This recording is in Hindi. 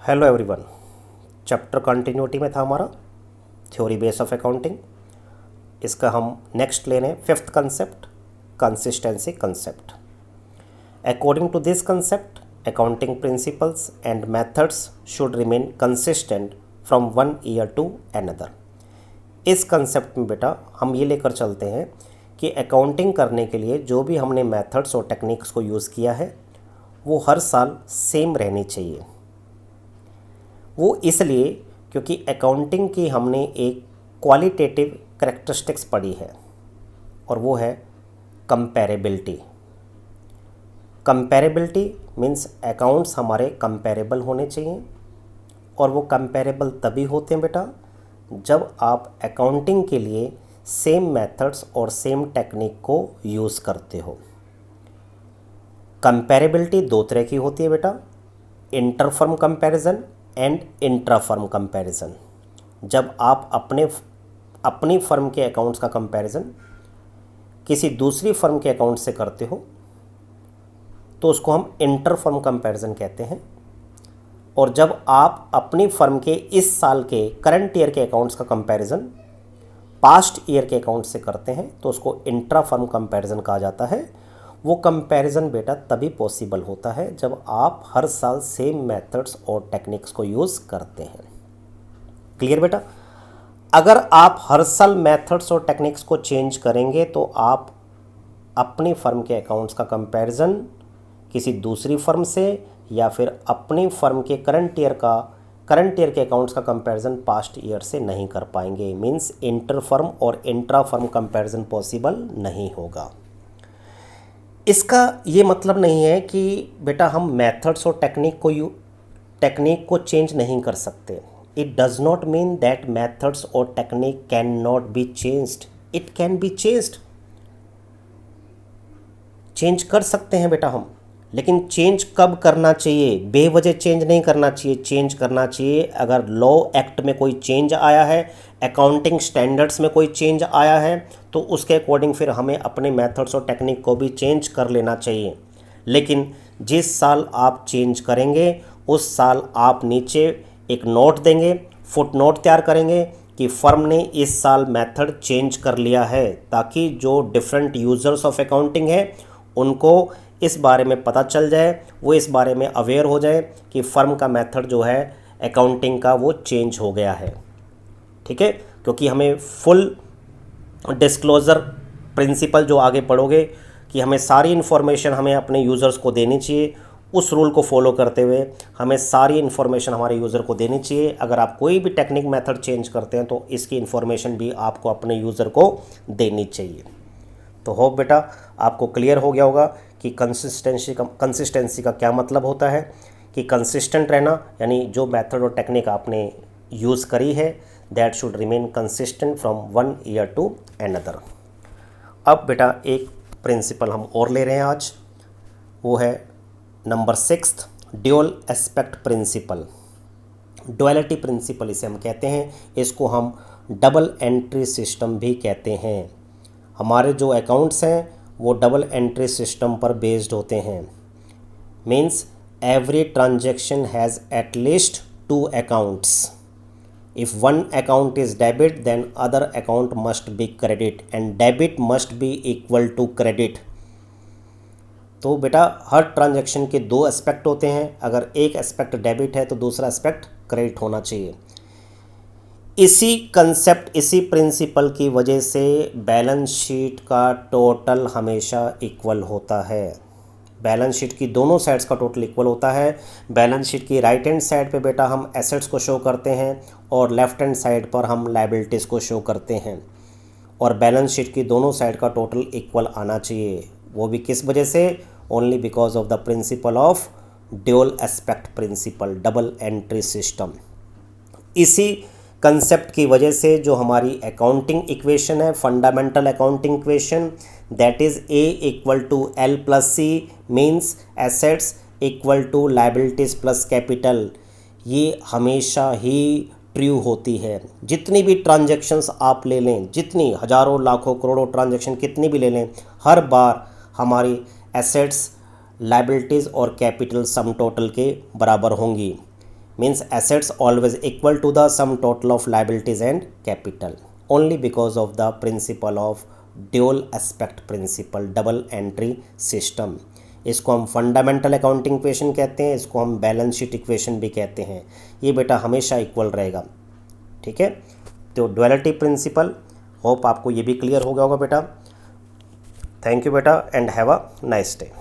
Hello everyone. चैप्टर कंटिन्यूटी में था हमारा थ्योरी बेस ऑफ अकाउंटिंग। इसका हम नेक्स्ट ले रहे हैं fifth concept, consistency concept. According to this concept accounting principles and methods should remain consistent from one year to another. इस कंसेप्ट में बेटा हम ये लेकर चलते हैं कि अकाउंटिंग करने के लिए जो भी हमने मेथड्स और टेक्निक्स को यूज़ किया है वो हर साल सेम रहनी चाहिए। वो इसलिए क्योंकि अकाउंटिंग की हमने एक क्वालिटेटिव करैक्टरिस्टिक्स पढ़ी है और वो है कंपैरेबिलिटी। कंपैरेबिलिटी मीन्स अकाउंट्स हमारे कंपैरेबल होने चाहिए और वो कंपैरेबल तभी होते हैं बेटा जब आप अकाउंटिंग के लिए सेम मेथड्स और सेम टेक्निक को यूज़ करते हो। कंपैरेबिलिटी दो तरह की होती है बेटा, inter firm comparison and intra firm comparison. जब आप अपनी फर्म के अकाउंट्स का कंपैरिजन किसी दूसरी फर्म के अकाउंट से करते हो तो उसको हम इंटर फर्म कंपैरिजन कहते हैं। और जब आप अपनी फर्म के इस साल के करंट ईयर के अकाउंट्स का कंपैरिजन पास्ट ईयर के अकाउंट से करते हैं तो उसको इंट्रा फर्म कंपैरिजन कहा जाता है। वो कंपैरिजन बेटा तभी पॉसिबल होता है जब आप हर साल सेम मेथड्स और टेक्निक्स को यूज़ करते हैं। क्लियर बेटा? अगर आप हर साल मेथड्स और टेक्निक्स को चेंज करेंगे तो आप अपनी फर्म के अकाउंट्स का कंपैरिजन किसी दूसरी फर्म से या फिर अपनी फर्म के करंट ईयर के अकाउंट्स का कंपैरिजन पास्ट ईयर से नहीं कर पाएंगे। मींस इंटर फर्म और इंट्रा फर्म कंपैरिजन पॉसिबल नहीं होगा। इसका ये मतलब नहीं है कि बेटा हम मेथड्स और टेक्निक को चेंज नहीं कर सकते। It does not mean that methods और technique can not be changed. It can be changed. Change कर सकते हैं बेटा हम, लेकिन चेंज कब करना चाहिए? बेवजह चेंज नहीं करना चाहिए। चेंज करना चाहिए अगर लॉ एक्ट में कोई चेंज आया है, अकाउंटिंग स्टैंडर्ड्स में कोई चेंज आया है तो उसके अकॉर्डिंग फिर हमें अपने मेथड्स और टेक्निक को भी चेंज कर लेना चाहिए। लेकिन जिस साल आप चेंज करेंगे उस साल आप नीचे एक नोट देंगे, फुट नोट तैयार करेंगे कि फर्म ने इस साल मेथड चेंज कर लिया है, ताकि जो डिफरेंट यूज़र्स ऑफ अकाउंटिंग है उनको इस बारे में पता चल जाए, वो इस बारे में अवेयर हो जाए कि फ़र्म का मेथड जो है अकाउंटिंग का वो चेंज हो गया है। ठीक है? क्योंकि हमें फुल डिस्क्लोज़र प्रिंसिपल जो आगे पढ़ोगे कि हमें सारी इन्फॉर्मेशन हमें अपने यूज़र्स को देनी चाहिए, उस रूल को फॉलो करते हुए हमें सारी इन्फॉर्मेशन हमारे यूज़र को देनी चाहिए। अगर आप कोई भी टेक्निक मेथड चेंज करते हैं तो इसकी इन्फॉर्मेशन भी आपको अपने यूज़र को देनी चाहिए। तो होप बेटा आपको क्लियर हो गया होगा कि कंसिस्टेंसी का क्या मतलब होता है। कि कंसिस्टेंट रहना यानी जो मेथड और टेक्निक आपने यूज़ करी है that should remain consistent from one year to another. अब बेटा एक प्रिंसिपल हम और ले रहे हैं आज, वो है number 6 dual aspect principle. Duality principle इसे हम कहते हैं। इसको हम डबल एंट्री सिस्टम भी कहते हैं। हमारे जो अकाउंट्स हैं वो डबल एंट्री सिस्टम पर बेस्ड होते हैं। Means every transaction has at least 2 accounts. If one account is debit then other account must be credit and debit must be equal to credit. तो बेटा हर ट्रांजैक्शन के 2 एस्पेक्ट होते हैं। अगर एक एस्पेक्ट डेबिट है तो दूसरा एस्पेक्ट क्रेडिट होना चाहिए। इसी कंसेप्ट, इसी प्रिंसिपल की वजह से बैलेंस शीट का टोटल हमेशा इक्वल होता है। बैलेंस शीट की दोनों साइड्स का टोटल इक्वल होता है। बैलेंस शीट की राइट हैंड साइड पे बेटा हम एसेट्स को शो करते हैं और लेफ्ट हैंड साइड पर हम लायबिलिटीज़ को शो करते हैं। और बैलेंस शीट की दोनों साइड का टोटल इक्वल आना चाहिए। वो भी किस वजह से? Only because of the principle of dual aspect principle, double entry system. इसी कंसेप्ट की वजह से जो हमारी अकाउंटिंग इक्वेशन है, fundamental accounting equation, that is A equal to L plus C means assets equal to liabilities plus capital, ये हमेशा ही ट्रू होती है। जितनी भी ट्रांजैक्शंस आप ले लें, जितनी हज़ारों लाखों करोड़ों ट्रांजैक्शन कितनी भी ले लें, हर बार हमारी एसेट्स, लायबिलिटीज़ और कैपिटल सम टोटल के बराबर होंगी। means assets always equal to the sum total of liabilities and capital only because of the principle of dual aspect principle, double entry system. इसको हम फंडामेंटल अकाउंटिंग इक्वेशन कहते हैं, इसको हम बैलेंस शीट इक्वेशन भी कहते हैं। ये बेटा हमेशा इक्वल रहेगा, ठीक है। तो ड्युअलिटी प्रिंसिपल, होप आपको ये भी क्लियर हो गया होगा बेटा। थैंक यू बेटा and have a nice day.